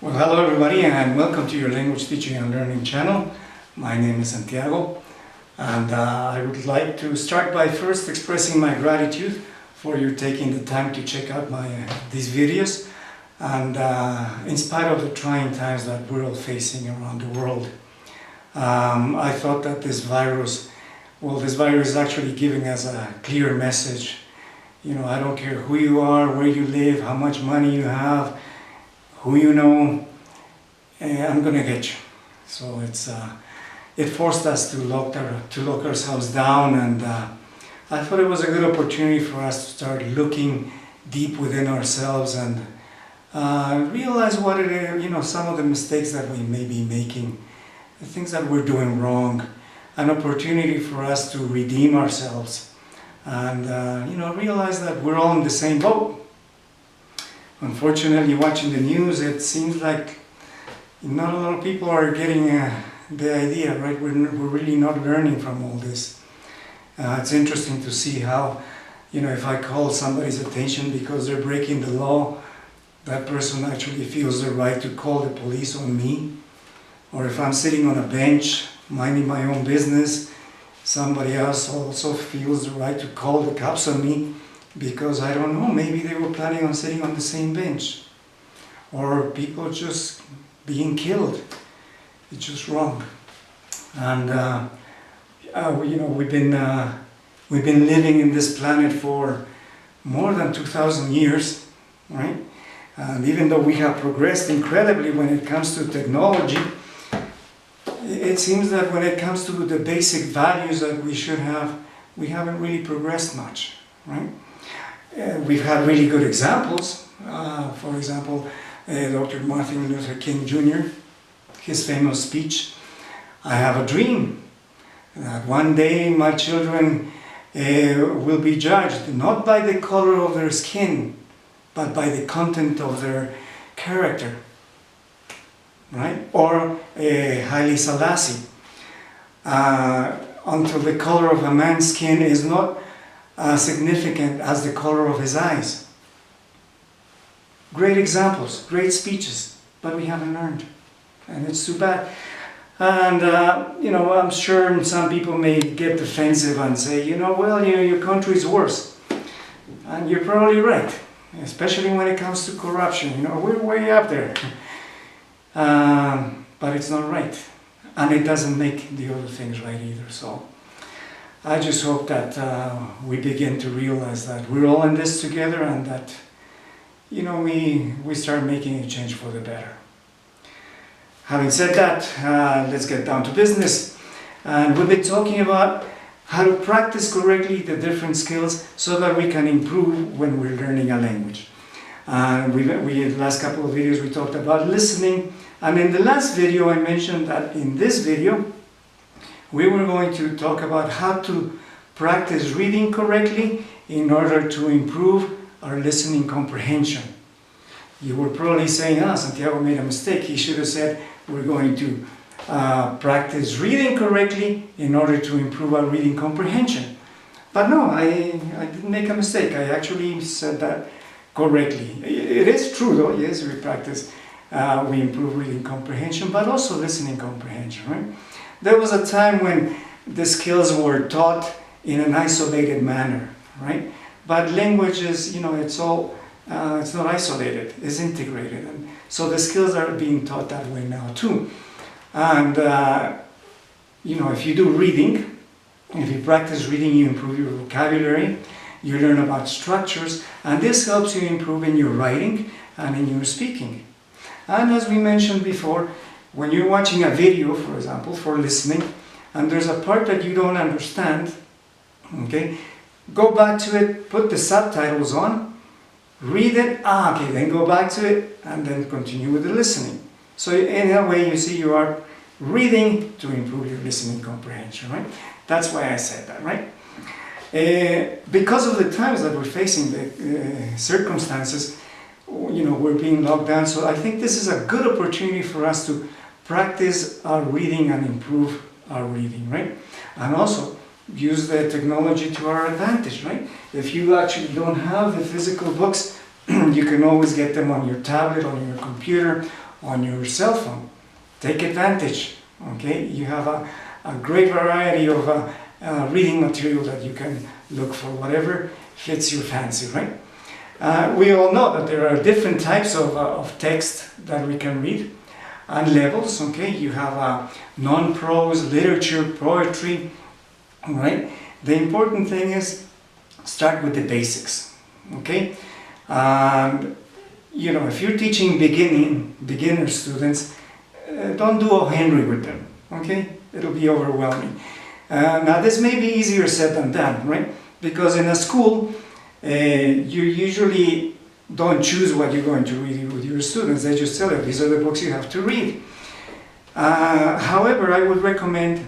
Well, hello everybody and welcome to your language teaching and learning channel. My name is Santiago and I would like to start by first expressing my gratitude for you taking the time to check out these videos and in spite of the trying times that we're all facing around the world. I thought that this virus is actually giving us a clear message. You know, I don't care who you are, where you live, how much money you have, who you know, I'm gonna get you. So it forced us to lock ourselves down, and I thought it was a good opportunity for us to start looking deep within ourselves and realize what it is, you know, some of the mistakes that we may be making, the things that we're doing wrong, an opportunity for us to redeem ourselves and you know, realize that we're all in the same boat. Unfortunately, watching the news, it seems like not a lot of people are getting the idea, right? We're really not learning from all this. It's interesting to see how, you know, if I call somebody's attention because they're breaking the law, that person actually feels the right to call the police on me. Or if I'm sitting on a bench, minding my own business, somebody else also feels the right to call the cops on me. Because I don't know, maybe they were planning on sitting on the same bench, or people just being killed. It's just wrong. And you know, we've been living in this planet for more than 2,000 years, right? And even though we have progressed incredibly when it comes to technology, it seems that when it comes to the basic values that we should have, we haven't really progressed much, right? We've had really good examples. For example, Dr. Martin Luther King Jr., his famous speech, "I have a dream that one day my children will be judged not by the color of their skin, but by the content of their character." Right? Or Haile Selassie, "Until the color of a man's skin is not significant as the color of his eyes." Great examples, great speeches, but we haven't learned, and it's too bad. And you know, I'm sure some people may get defensive and say, you know, well, your country's worse, and you're probably right, especially when it comes to corruption. You know, we're way up there, but it's not right, and it doesn't make the other things right either. So I just hope that we begin to realize that we're all in this together, and that, you know, we start making a change for the better. Having said that, let's get down to business. And we've been talking about how to practice correctly the different skills so that we can improve when we're learning a language. And in the last couple of videos we talked about listening, and in the last video I mentioned that in this video we were going to talk about how to practice reading correctly in order to improve our listening comprehension. You were probably saying, Santiago made a mistake. He should have said we're going to practice reading correctly in order to improve our reading comprehension. But no, I didn't make a mistake. I actually said that correctly. It is true though, yes, we practice, we improve reading comprehension, but also listening comprehension, right? There was a time when the skills were taught in an isolated manner, right? But language is, you know, it's not isolated, it's integrated. And so the skills are being taught that way now too. And, you know, if you do reading, if you practice reading, you improve your vocabulary, you learn about structures, and this helps you improve in your writing and in your speaking. And as we mentioned before, when you're watching a video, for example, for listening, and there's a part that you don't understand, okay, go back to it, put the subtitles on, read it, okay, then go back to it, and then continue with the listening. So in that way, you see, you are reading to improve your listening comprehension, right? That's why I said that, right? Because of the times that we're facing, the circumstances, you know, we're being locked down, so I think this is a good opportunity for us to practice our reading and improve our reading, right? And also use the technology to our advantage, right? If you actually don't have the physical books, you can always get them on your tablet, on your computer, on your cell phone. Take advantage, okay? You have a great variety of reading material that you can look for, whatever fits your fancy, right? We all know that there are different types of text that we can read and levels, okay? You have non-prose, literature, poetry, right? The important thing is start with the basics, okay? You know, if you're teaching beginner students, don't do O. Henry with them, okay? It'll be overwhelming. Now this may be easier said than done, right? Because in a school, you usually don't choose what you're going to read with your students. They just tell you, these are the books you have to read. However, I would recommend,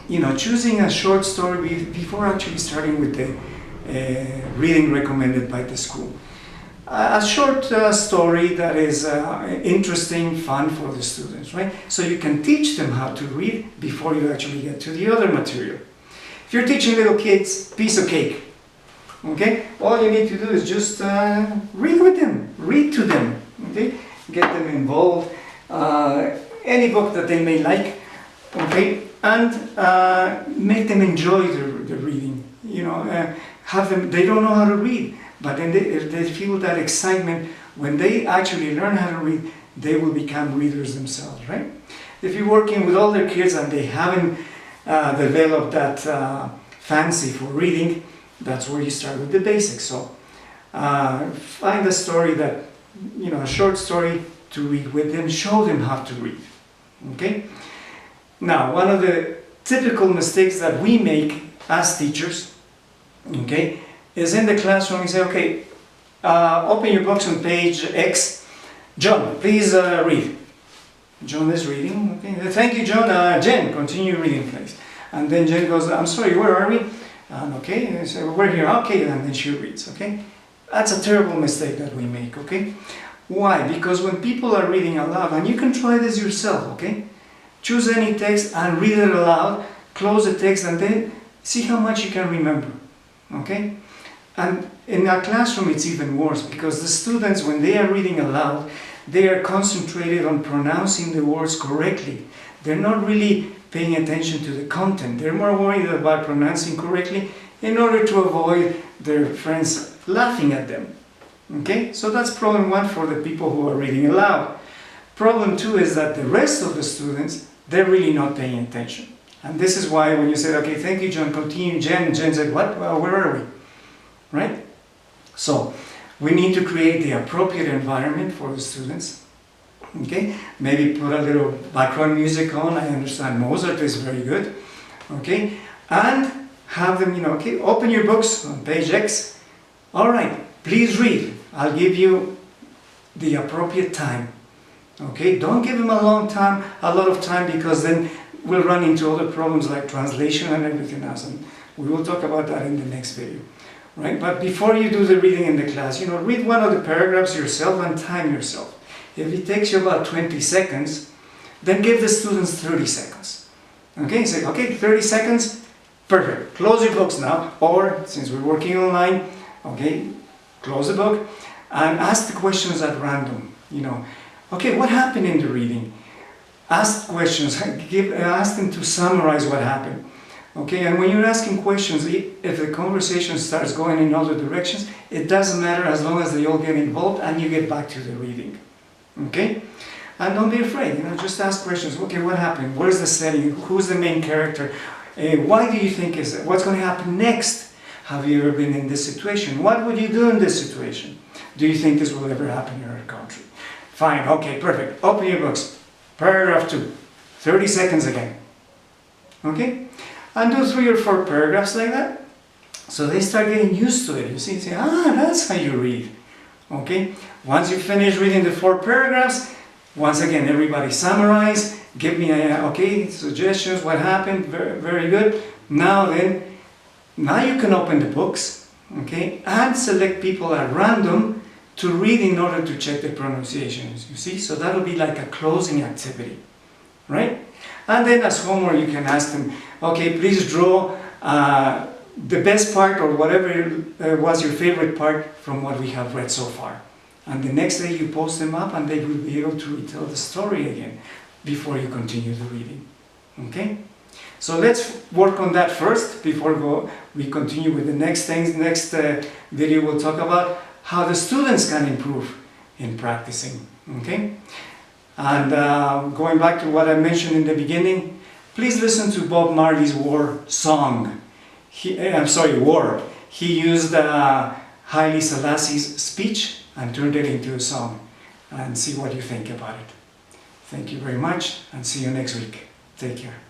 you know, choosing a short story before actually starting with the reading recommended by the school. A short story that is interesting, fun for the students, right? So you can teach them how to read before you actually get to the other material. If you're teaching little kids, piece of cake, okay? All you need to do is just read with them, read to them, okay? Get them involved, any book that they may like, okay? And make them enjoy the reading, you know, have them, they don't know how to read, but then if they feel that excitement, when they actually learn how to read, they will become readers themselves, right? If you're working with older kids and they haven't developed that fancy for reading, that's where you start with the basics. So find a story that, you know, a short story to read with them, show them how to read, okay? Now, one of the typical mistakes that we make as teachers, okay, is in the classroom we say, okay, open your books on page X. John, please read. John is reading, okay. Thank you, John. Jen, continue reading, please. And then Jen goes, I'm sorry, where are we? Okay, and so we're here, okay, and then she reads, okay. That's a terrible mistake that we make, okay. Why? Because when people are reading aloud, and you can try this yourself, okay. Choose any text and read it aloud, close the text, and then see how much you can remember, okay? And in our classroom it's even worse, because the students, when they are reading aloud, they are concentrated on pronouncing the words correctly. They're not really paying attention to the content. They're more worried about pronouncing correctly in order to avoid their friends laughing at them, okay? So that's problem one for the people who are reading aloud. Problem two is that the rest of the students, they're really not paying attention. And this is why when you say, okay, thank you, John, continue, Jen said, what? Well, where are we? Right? So, we need to create the appropriate environment for the students. Okay? Maybe put a little background music on. I understand Mozart is very good. Okay? And have them, you know, okay, open your books on page X. All right, please read. I'll give you the appropriate time. Okay, don't give them a lot of time, because then we'll run into other problems like translation and everything else, and we will talk about that in the next video, right? But before you do the reading in the class, you know, read one of the paragraphs yourself and time yourself. If it takes you about 20 seconds, then give the students 30 seconds. Okay, say, okay, 30 seconds, perfect. Close your books now, or since we're working online, okay, close the book and ask the questions at random, you know. Okay, what happened in the reading? Ask questions, ask them to summarize what happened. Okay, and when you're asking questions, if the conversation starts going in other directions, it doesn't matter as long as they all get involved and you get back to the reading. Okay? And don't be afraid, you know, just ask questions. Okay, what happened? What is the setting? Who's the main character? Why do you think what's going to happen next? Have you ever been in this situation? What would you do in this situation? Do you think this will ever happen in our country? Fine, okay, perfect. Open your books. Paragraph 2. 30 seconds again. Okay? And do 3 or 4 paragraphs like that. So they start getting used to it. You see, say, that's how you read. Okay? Once you finish reading the 4 paragraphs, once again, everybody summarize. Give me, suggestions, what happened. Very, very good. Now you can open the books. Okay? And select people at random to read in order to check the pronunciations, you see? So that'll be like a closing activity, right? And then as homework you can ask them, okay, please draw the best part or whatever was your favorite part from what we have read so far. And the next day you post them up and they will be able to retell the story again before you continue the reading. Okay? So let's work on that first before we continue with the next things. Next video we'll talk about how the students can improve in practicing. Okay? And going back to what I mentioned in the beginning, please listen to Bob Marley's War song. War. He used Haile Selassie's speech and turned it into a song. And see what you think about it. Thank you very much and see you next week. Take care.